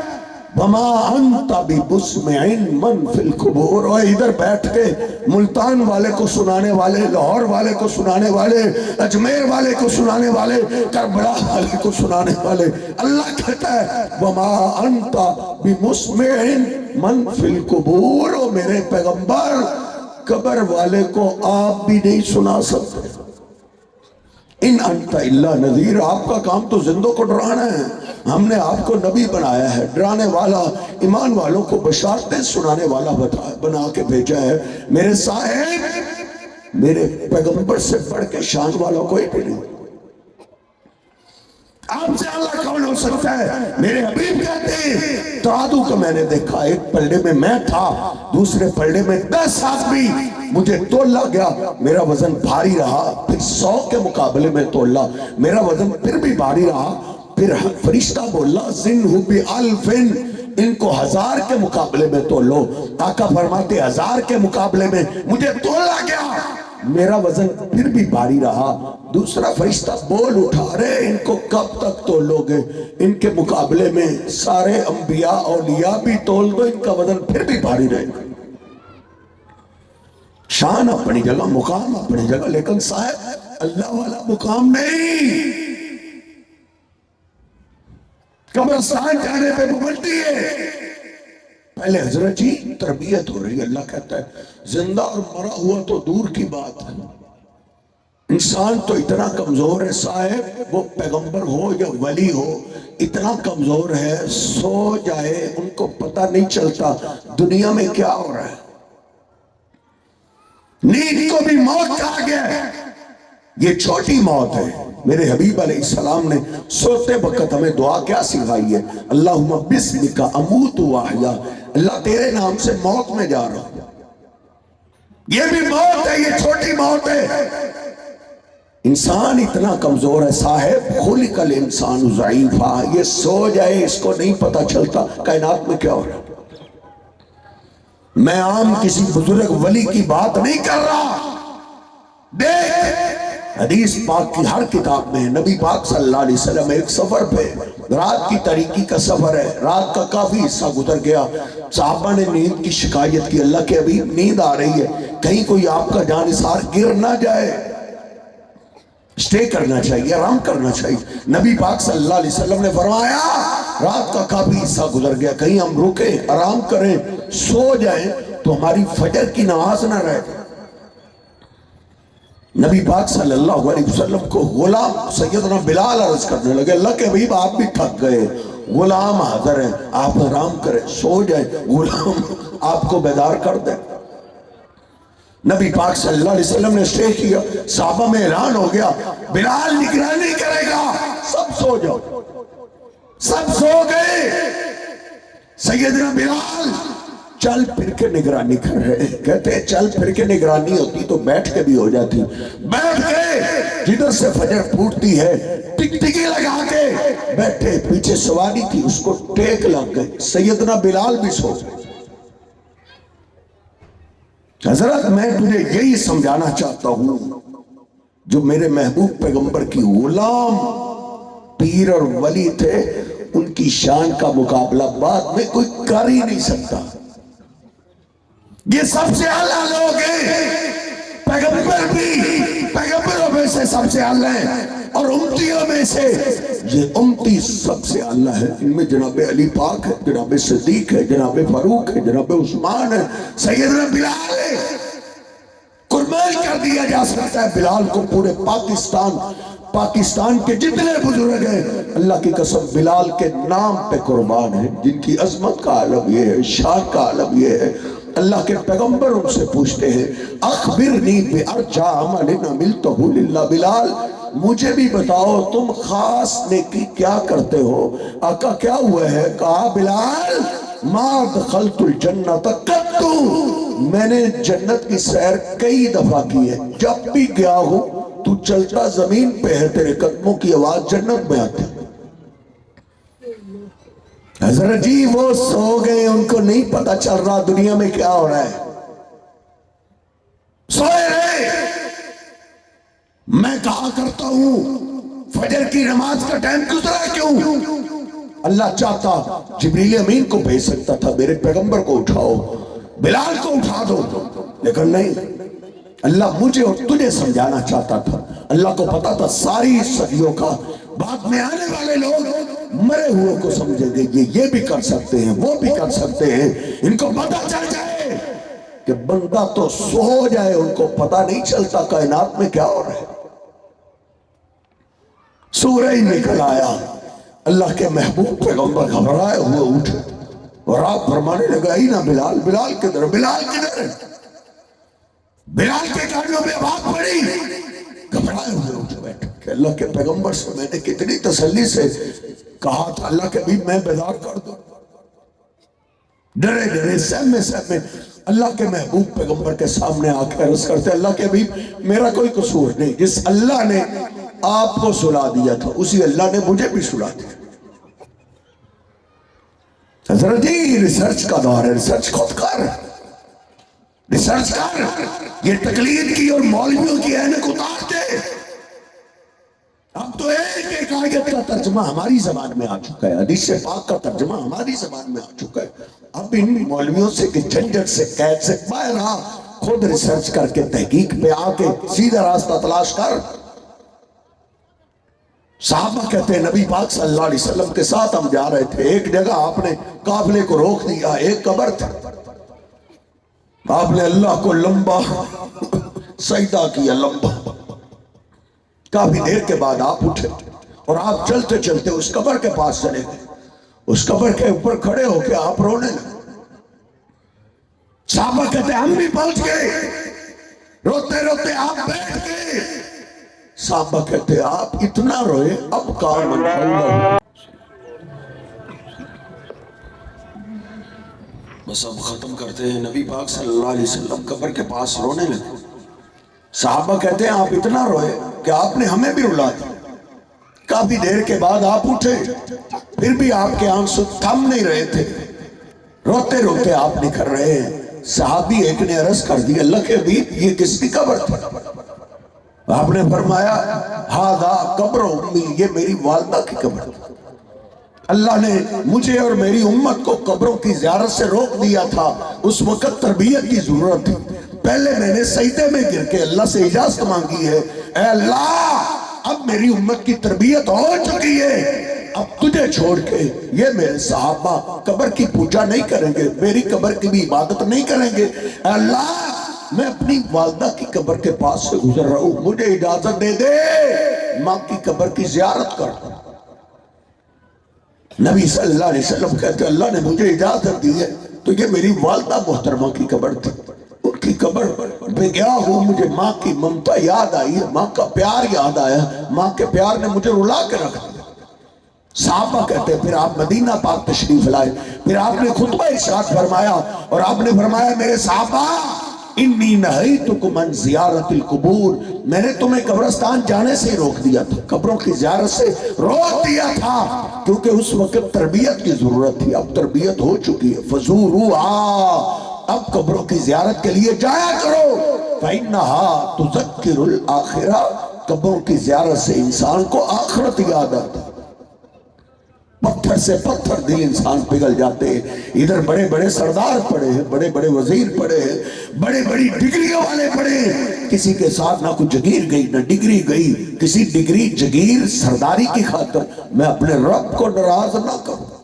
وما انت بمسمع من فی القبور، اور ادھر بیٹھ کے ملتان والے کو سنانے والے، لاہور والے کو سنانے والے، اجمیر والے کو سنانے والے، کربلا والے کو سنانے والے، اللہ کہتا ہے وما انت بمسمع من فی القبور، اور میرے پیغمبر قبر والے کو آپ بھی نہیں سنا سکتے۔ ان انت الا نذیر، آپ کا کام تو زندوں کو ڈرانا ہے، ہم نے آپ کو نبی بنایا ہے، ڈرانے والا، ایمان والوں کو بشارتیں سنانے والا بنا کے بھیجا ہے۔ میرے صاحب میرے پیغمبر سے بڑھ کے شان والا کوئی بھی نہیں۔ آپ سے اللہ کون ہو سکتا ہے؟ میرے حبیب کہتے ہیں ترازو کا میں نے دیکھا، ایک پلڑے میں میں تھا، دوسرے پلڑے میں 10 آدمی، مجھے تولا گیا، میرا وزن بھاری رہا، پھر 100 کے مقابلے میں تولا، میرا وزن پھر بھی بھاری رہا، پھر فرشتہ بولا زنہ بِأَلْفٍ، ان کو 1000 کے مقابلے میں تولو۔ آقا فرماتے 1000 کے مقابلے میں مجھے تولا گیا، میرا وزن پھر بھی بھاری رہا۔ دوسرا فرشتہ بول اٹھا رہے ان کو کب تک تولو گے؟ ان کے مقابلے میں سارے انبیاء اولیاء بھی تول دو، ان کا وزن پھر بھی بھاری رہے گا۔ شان اپنی جگہ، مقام اپنی جگہ، لیکن صاحب اللہ والا مقام نہیں۔ قبرستان جانے پہ پابندی ہے۔ پہلے حضرت جی تربیت ہو رہی ہے، اللہ کہتا ہے زندہ اور مرا ہوا تو دور کی بات ہے، انسان تو اتنا کمزور ہے صاحب، وہ پیغمبر ہو یا ولی ہو، اتنا کمزور ہے، سو جائے ان کو پتہ نہیں چلتا دنیا میں کیا ہو رہا ہے۔ نیند کو بھی موت کہا گیا ہے، یہ چھوٹی موت ہے۔ میرے حبیب علیہ السلام نے سوتے وقت ہمیں دعا کیا سکھائی ہے؟ اللہم بسمک اموت و احیا، اللہ تیرے نام سے موت میں جا رہا ہوں۔ یہ بھی موت ہے، یہ چھوٹی موت ہے۔ انسان اتنا کمزور ہے صاحب، خلق الانسان ضعیفا، یہ سو جائے اس کو نہیں پتا چلتا کائنات میں کیا ہو رہا ہے۔ میں عام کسی بزرگ ولی کی بات نہیں کر رہا، دیکھ حدیث پاک کی ہر کتاب میں نبی پاک صلی اللہ علیہ وسلم ایک سفر پہ، رات کی تاریکی کا سفر ہے، رات کا کافی حصہ گزر گیا، صحابہ نے نیند کی شکایت کی، اللہ کے حبیب نیند آ رہی ہے، کہیں کوئی آپ کا جانثار گر نہ جائے، سٹے کرنا چاہیے، آرام کرنا چاہیے۔ نبی پاک صلی اللہ علیہ وسلم نے فرمایا رات کا کافی حصہ گزر گیا، کہیں ہم رکیں، آرام کریں، سو جائیں تو ہماری فجر کی نماز نہ رہ جائے۔ نبی پاک صلی اللہ علیہ وسلم کو غلام سیدنا بلال عرض کرنے لگے اللہ کے حبیب آپ بھی تھک گئے، غلام حاضر ہیں، آپ آرام کریں، سو جائیں، غلام آپ کو بیدار کر دیں۔ نبی پاک صلی اللہ علیہ وسلم نے اسٹے کیا، صحابہ میں اعلان ہو گیا بلال نگرانی کرے گا، سب سو جاؤ۔ سب سو گئے، سیدنا بلال چل پھر کے نگرانی کر رہے ہیں۔ کہتے ہیں چل پھر کے نگرانی ہوتی تو بیٹھ کے بھی ہو جاتی، بیٹھ کے جدھر سے فجر پھوٹتی ہے ٹک ٹکی لگا کے بیٹھے، پیچھے سواری تھی اس کو ٹیک لگ گئی، سیدنا بلال بھی سو گئے۔ حضرت میں تجھے یہی سمجھانا چاہتا ہوں، جو میرے محبوب پیغمبر کی غلام پیر اور ولی تھے، ان کی شان کا مقابلہ بعد میں کوئی کر ہی نہیں سکتا۔ یہ سب سے اعلیٰ لوگ ہیں، پیغمبر بھی پیغمبروں میں سے سب سے اعلیٰ ہیں، اور امتیوں میں سے یہ امتی سب سے اعلیٰ ہے۔ ان میں جناب علی پاک ہے، جناب صدیق ہے، جناب فاروق ہے، جناب عثمان ہے، سیدنا بلال ہے۔ قربان کر دیا جا سکتا ہے بلال کو پورے پاکستان کے جتنے بزرگ ہیں اللہ کی قسم بلال کے نام پہ قربان ہیں، جن کی عظمت کا عالم یہ ہے، شان کا عالم یہ ہے۔ اللہ کے پیغمبر ان سے پوچھتے ہیں اخبرنی بارجع عمل عملتہ للہ، بلال مجھے بھی بتاؤ تم خاص نیکی کیا کرتے ہو؟ آقا کیا ہوا ہے؟ کہا بلال ما دخلت الجنت قط، میں نے جنت کی سیر کئی دفعہ کی ہے، جب بھی گیا ہوں تو چلتا زمین پہ ہے، تیرے قدموں کی آواز جنت میں آتی۔ حضرت جی وہ سو گئے، ان کو نہیں پتا چل رہا دنیا میں کیا ہو رہا ہے، سوئے رہے۔ میں کہا کرتا ہوں فجر کی نماز کا ٹائم گزرا کیوں؟ اللہ چاہتا جبریل امین کو بھیج سکتا تھا، میرے پیغمبر کو اٹھاؤ، بلال کو اٹھا دو، لیکن نہیں، اللہ مجھے اور تجھے سمجھانا چاہتا تھا۔ اللہ کو پتا تھا ساری صدیوں کا بعد میں آنے والے لوگ مرے ہوئے کو سمجھیں گے، یہ بھی کر سکتے ہیں، وہ بھی کر سکتے ہیں۔ ان کو پتا چل جائے کہ بندہ تو سو جائے، ان کو پتا نہیں چلتا کائنات میں کیا ہو رہا ہے۔ سورج نکل آیا، اللہ کے محبوب پیغمبر گھبرائے ہوئے اٹھے اور آپ فرمانے لگا ہی نا بلال، بلال کدھر، بلال کدھر؟ بلال کے کانوں میں آواز پڑی، گھبرائے ہوئے اٹھ بیٹھے کہ اللہ کے پیغمبر سے میں نے کتنی تسلی سے کہا تھا اللہ کے بھی میں بیدار کر دوں، ڈرے ڈرے سہمے اللہ کے محبوب پیغمبر کے سامنے آ کے عرض کرتے اللہ کے بھی میرا کوئی قصور نہیں، جس اللہ نے آپ کو سلا دیا تھا اسی اللہ نے مجھے بھی سلا دیا۔ حضرت جی ریسرچ کا دور ہے، ریسرچ خود کر، ریسرچ کر، یہ تقلید کی اور مولویوں کی اینک اتار دے۔ اب تو ایک آیت کا ترجمہ ہماری زبان میں آ چکا ہے، حدیث پاک کا ترجمہ ہماری زبان میں آ چکا ہے۔ اب ان مولویوں سے کہ جھنجھٹ سے قید سے باہر آ، خود ریسرچ کر کے تحقیق پہ آ کے سیدھا راستہ تلاش کر۔ صحابہ کہتے ہیں نبی پاک صلی اللہ علیہ وسلم کے ساتھ ہم جا رہے تھے، ایک جگہ آپ نے قافلے کو روک دیا، ایک قبر تھا، آپ نے اللہ کو لمبا سجدہ کیا، لمبا، کافی دیر کے بعد آپ اٹھے اور آپ چلتے چلتے اس قبر کے پاس چلے گئے، اس قبر کے اوپر کھڑے ہو کے آپ رونے لگے۔ صحابہ کہتے ہیں ہم بھی پہنچ گئے، روتے روتے آپ بیٹھ گئے۔ صحابہ کہتے ہیں آپ اتنا روئے اب کام اللہ، بس اب ختم کرتے ہیں۔ نبی پاک صلی اللہ علیہ وسلم قبر کے پاس رونے لگے۔ صحابہ کہتے ہیں آپ اتنا روئے کہ آپ نے ہمیں بھی رلا دیا۔ کافی دیر کے بعد آپ اٹھے، پھر بھی آپ کے آنسو تھم نہیں رہے تھے، روتے روتے آپ نکل رہے ہیں۔ صحابی ایک نے عرض کر دی اللہ کے حبیب یہ کس کی قبر تھی؟ آپ نے فرمایا ہاذا قبر امی، یہ میری والدہ کی قبر تھی۔ اللہ نے مجھے اور میری امت کو قبروں کی زیارت سے روک دیا تھا، اس وقت تربیت کی ضرورت تھی، پہلے میں نے سجدے میں گر کے اللہ سے اجازت مانگی ہے، اے اللہ اب میری امت کی تربیت ہو چکی ہے، اب تجھے چھوڑ کے یہ میرے صحابہ قبر کی پوجا نہیں کریں گے، میری قبر کی بھی عبادت نہیں کریں گے، اے اللہ میں اپنی والدہ کی قبر کے پاس سے گزر رہا ہوں، مجھے اجازت دے دے ماں کی قبر کی زیارت کر۔ نبی صلی اللہ علیہ وسلم کہتے اللہ نے مجھے اجازت دی ہے تو یہ میری والدہ محترمہ کی قبر تھی، ان کی قبر پہ گیا ہوں، مجھے ماں کی ممتا یاد آئی ہے، ماں کا پیار یاد آیا، ماں کے پیار نے مجھے رلا کے رکھ دیا۔ صحابہ کہتے ہیں پھر آپ مدینہ پاک تشریف لائے، پھر آپ نے خطبہ ارشاد فرمایا اور آپ نے فرمایا میرے صحابہ انی نہیتکم عن زیارت القبور، میں نے تمہیں قبرستان جانے سے روک دیا تھا، قبروں کی زیارت سے روک دیا تھا، کیونکہ اس وقت تربیت کی ضرورت تھی، اب تربیت ہو چکی ہے، فزوروہا، اب قبروں کی زیارت کے لیے جایا کرو، فإنہا تذکر الآخرہ، قبروں کی زیارت سے انسان کو آخرت یاد آتا ہے۔ پتھر سے پتھر دل انسان پگھل جاتے ہیں، ادھر بڑے بڑے سردار پڑے ہیں، بڑے بڑے وزیر پڑے ہیں، بڑے بڑی ڈگریوں والے پڑے ہیں، کسی کے ساتھ نہ کوئی جگیر گئی نہ ڈگری گئی، کسی ڈگری جگیر سرداری کی خاطر میں اپنے رب کو ناراض نہ کروں۔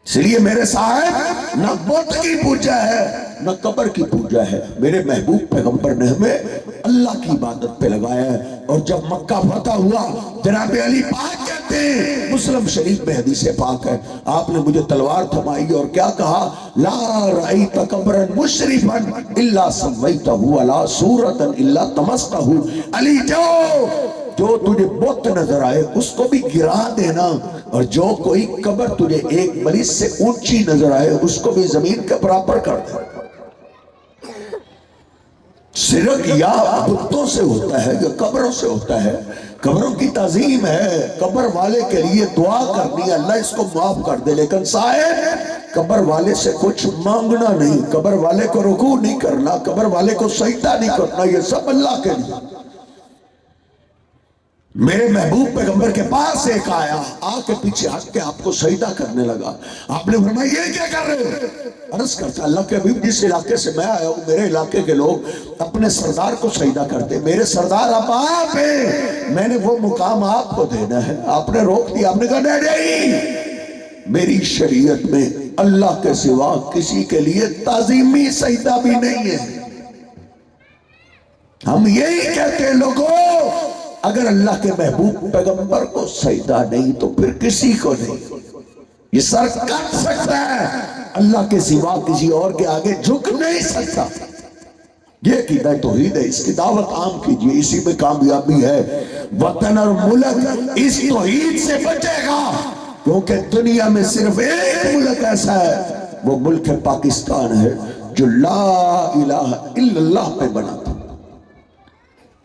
اس لیے میرے صاحب نہ بت کی پوجا ہے نہ قبر کی پوجا ہے، میرے محبوب پیغمبر نے ہمیں اللہ کی عبادت پہ لگایا ہے۔ اور جب مکہ فتح ہوا جناب علی پاک کہتے ہیں، مسلم شریف میں حدیث پاک ہے، آپ نے مجھے تلوار تھمائی اور کیا کہا، لا رأیت قبرا مشرفا الا سویتہ ولا صورتا الا طمستہ، علی جو تجھے بت نظر آئے اس کو بھی گرا دینا، اور جو کوئی قبر تجھے ایک بلس سے اونچی نظر آئے اس کو بھی زمین کے برابر کر دے۔ شرک یا بتوں سے ہوتا ہے یا قبروں سے ہوتا ہے، قبروں کی تعظیم ہے، قبر والے کے لیے دعا کرنی ہے اللہ اس کو معاف کر دے، لیکن صاحب قبر والے سے کچھ مانگنا نہیں، قبر والے کو رکوع نہیں کرنا، قبر والے کو سجدہ نہیں کرنا، یہ سب اللہ کے لیے۔ میرے محبوب پیغمبر کے پاس ایک آیا، آ کے پیچھے ہٹ کے آپ کو سجدہ کرنے لگا، آپ نے فرمایا یہ کیا کر رہے ہو؟ عرض کرتا اللہ کے حبیب جس علاقے سے میں آیا ہوں میرے علاقے کے لوگ اپنے سردار کو سجدہ کرتے، میرے سردار اب آپ ہیں، میں نے وہ مقام آپ کو دینا ہے۔ آپ نے روک دیا، آپ نے کہا نہیں، میری شریعت میں اللہ کے سوا کسی کے لیے تعظیمی سجدہ بھی نہیں ہے۔ ہم یہی کہتے ہیں لوگوں، اگر اللہ کے محبوب پیغمبر کو سجدہ نہیں تو پھر کسی کو نہیں۔ یہ سر کٹ سکتا ہے، اللہ کے سوا کسی اور کے آگے جھک نہیں سکتا۔ یہ عقیدہ توحید ہے، اس کی دعوت عام کیجئے، اسی میں کامیابی ہے۔ وطن اور ملک اس توحید سے بچے گا، کیونکہ دنیا میں صرف ایک ملک ایسا ہے، وہ ملک پاکستان ہے جو لا الہ الا اللہ پہ بنا تھا۔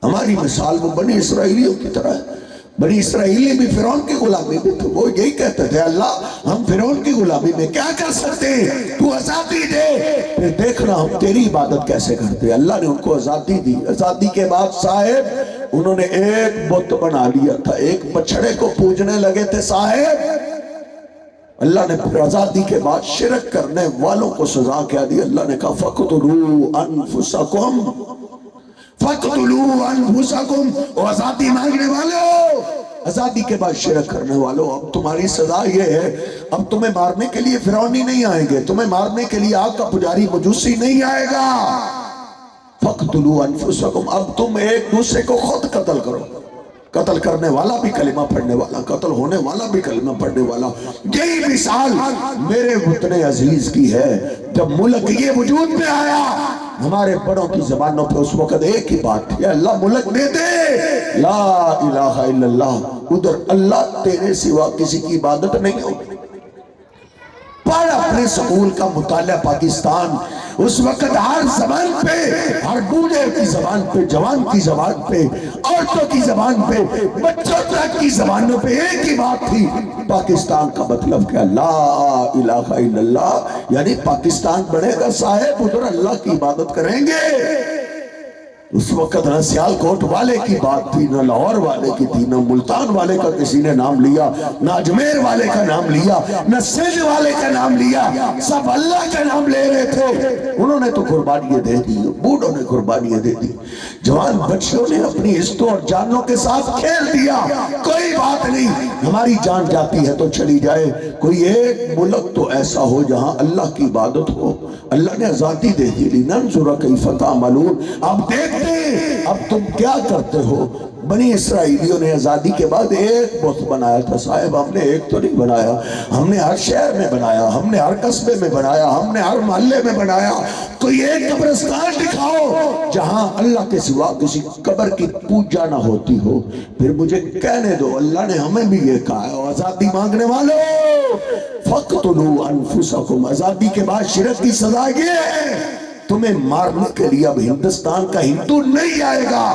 ہماری مثال وہ بنی اسرائیلیوں کی طرح ہے، بنی اسرائیلی بھی فرعون کی غلامی میں تھے، وہ یہی کہتے تھے اللہ ہم فرعون کی غلامی میں کیا کر سکتے ہیں، تو آزادی دے، پھر دیکھنا ہم تیری عبادت کیسے کرتے ہیں۔ اللہ نے ان کو آزادی دی، آزادی کے بعد صاحب انہوں نے ایک بت بنا لیا تھا، ایک بچڑے کو پوجنے لگے تھے صاحب۔ اللہ نے پھر آزادی کے بعد شرک کرنے والوں کو سزا کیا دی، اللہ نے کہا فَقْتُلُوا أَنفُسَكُمْ فَقْتُلُوا أَنفُسَكُمْ، اور آزادی مانگنے والوں، آزادی کے بعد شرک کرنے والوں، اب تمہاری سزا یہ ہے، اب تمہیں مارنے کے لیے فرعونی نہیں آئیں گے، تمہیں مارنے کے لیے آگ کا پجاری مجوسی نہیں آئے گا۔ فَقْتُلُوا أَنفُسَكُمْ، اب تم ایک دوسرے کو خود قتل کرو، قتل کرنے والا بھی کلمہ پڑھنے والا، قتل ہونے والا بھی کلمہ پڑھنے والا۔ یہی مثال میرے وطن عزیز کی ہے، جب ملک یہ وجود میں آیا ہمارے بڑوں کی زبانوں پہ اس وقت ایک ہی بات تھی، اللہ ملک دے دے، لا الہ الا اللہ، ادھر اللہ تیرے سوا کسی کی عبادت نہیں ہوگی۔ پڑھ اپنے سکول کا مطالعہ پاکستان، اس وقت ہر زبان پہ، ہر بوڑھے کی زبان پہ، جوان کی زبان پہ، عورتوں کی زبان پہ، بچوں تک کی زبانوں پہ ایک ہی بات تھی، پاکستان کا مطلب کیا، لا الہ الا اللہ، یعنی پاکستان بڑھے گا صاحب ادھر اللہ کی عبادت کریں گے۔ اس وقت نہ سیالکوٹ والے کی بات تھی، نہ لاہور والے کی تھی، نہ ملتان والے کا کسی نے نام لیا، نہ اجمیر والے کا نام لیا، نہ سندھ والے کا نام لیا، سب اللہ کا نام لے رہے تھے۔ انہوں نے تو قربانیاں دے دی، بوڑھوں نے قربانیاں دے دی، جوان بچوں نے اپنی عزتوں اور جانوں کے ساتھ کھیل دیا، کوئی بات نہیں، ہماری جان جاتی ہے تو چلی جائے، کوئی ایک ملک تو ایسا ہو جہاں اللہ کی عبادت ہو۔ اللہ نے آزادی دے دی، لِنَنْظُرَ كَيْفَ تَعْمَلُونَ، اب دیکھتے اب تم کیا کرتے ہو۔ بنی اسرائیلیوں نے آزادی کے بعد ایک بت بنایا تھا صاحب، ہم نے ایک تو نہیں بنایا، ہم نے ہر شہر میں بنایا، ہم نے ہر قصبے میں بنایا، ہم نے ہر محلے میں بنایا۔ کوئی ایک قبرستان دکھاؤ جہاں اللہ کے سوا کسی قبر کی پوجا نہ ہوتی ہو، پھر مجھے کہنے دو۔ اللہ نے ہمیں بھی یہ کہا ہے، آزادی مانگنے والوں فَاقْتُلُوا أَنفُسَكُمْ، آزادی کے بعد شرک کی سزا یہ ہے، تمہیں مارنے کے لیے اب ہندوستان کا ہندو نہیں آئے گا،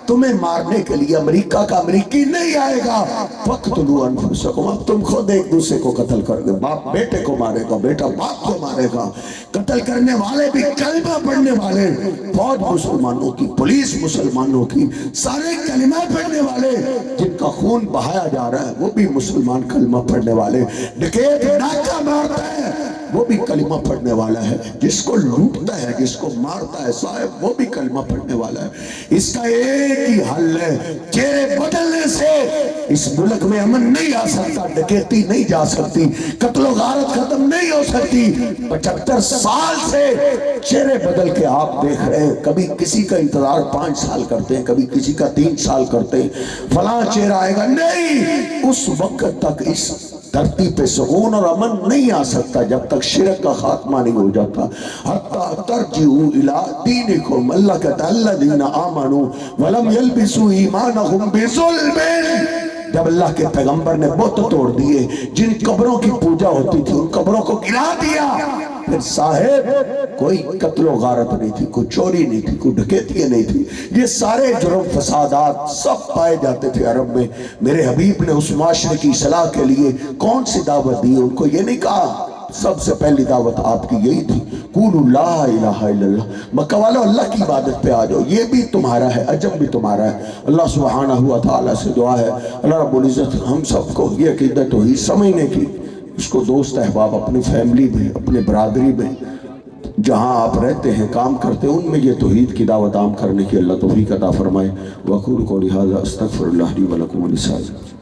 تمہیں مارنے کے لیے امریکہ کا امریکی نہیں آئے گا۔ فَاقْتُلُوا أَنفُسَكُمْ، اب تم خود ایک دوسرے کو قتل کر دے، باپ بیٹے کو مارے گا، بیٹا باپ کو مارے گا، قتل کرنے والے بھی کلمہ پڑھنے والے، فوج مسلمانوں کی، پولیس مسلمانوں کی، سارے کلمہ پڑھنے والے، جن کا خون بہایا جا رہا ہے وہ بھی مسلمان کلمہ پڑھنے والے، ڈکیت ڈاکہ مارتا ہے وہ بھی کلمہ پڑھنے والا ہے، جس کو لوٹتا ہے جس کو مارتا ہے صاحب وہ بھی کلمہ پڑھنے والا ہے۔ اس کا ایک ہی حل ہے، چہرے بدلنے سے اس ملک میں امن نہیں آ سکتا، ڈکیتی نہیں جا سکتی، قتل و غارت ختم نہیں ہو سکتی۔ 75 سال سے چہرے بدل کے آپ دیکھ رہے ہیں، کبھی کسی کا انتظار 5 سال کرتے ہیں، کبھی کسی کا 3 سال کرتے ہیں، فلاں چہرہ آئے گا، نہیں، اس وقت تک اس دھرتی پہ سکون اور امن نہیں آ سکتا جب تک شرک کا خاتمہ نہیں ہو جاتا۔ حتی ترجعوا الی دینکم، اللہ کہتا ہے الذین آمنوا ولم یلبسوا ایمانہم بظلم، جب اللہ کے پیغمبر نے بت توڑ دیے، جن قبروں کی پوجا ہوتی تھی ان قبروں کو گرا دیا، پھر صاحب کوئی قتل و غارت نہیں تھی، کوئی چوری نہیں تھی، کوئی ڈکیتی نہیں تھی، یہ سارے جرم فسادات سب پائے جاتے تھے عرب میں۔ میرے حبیب نے اس معاشرے کی اصلاح کے لیے کون سی دعوت دی؟ ان کو یہ نہیں کہا، سب سے پہلی دعوت آپ کی یہی تھی، قولوا لا الہ الا اللہ، مکہ والو اللہ کی عبادت پہ آ جاؤ، یہ بھی تمہارا ہے، عجب بھی تمہارا ہے۔ اللہ سبحانہ و تعالیٰ سے دعا ہے اللہ رب العزت ہم سب کو یہ عقیدت توحید سمجھنے کی، اس کو دوست احباب اپنی فیملی میں، اپنے برادری میں، جہاں آپ رہتے ہیں کام کرتے ہیں، ان میں یہ توحید کی دعوت عام کرنے کی اللہ توفیق عطا فرمائے۔ وَأَقُولُ قَوْلِي هَٰذَا أَسْتَغْفِرُ اللَّهَ لِي وَلَكُمْ وَلِسَائِرِ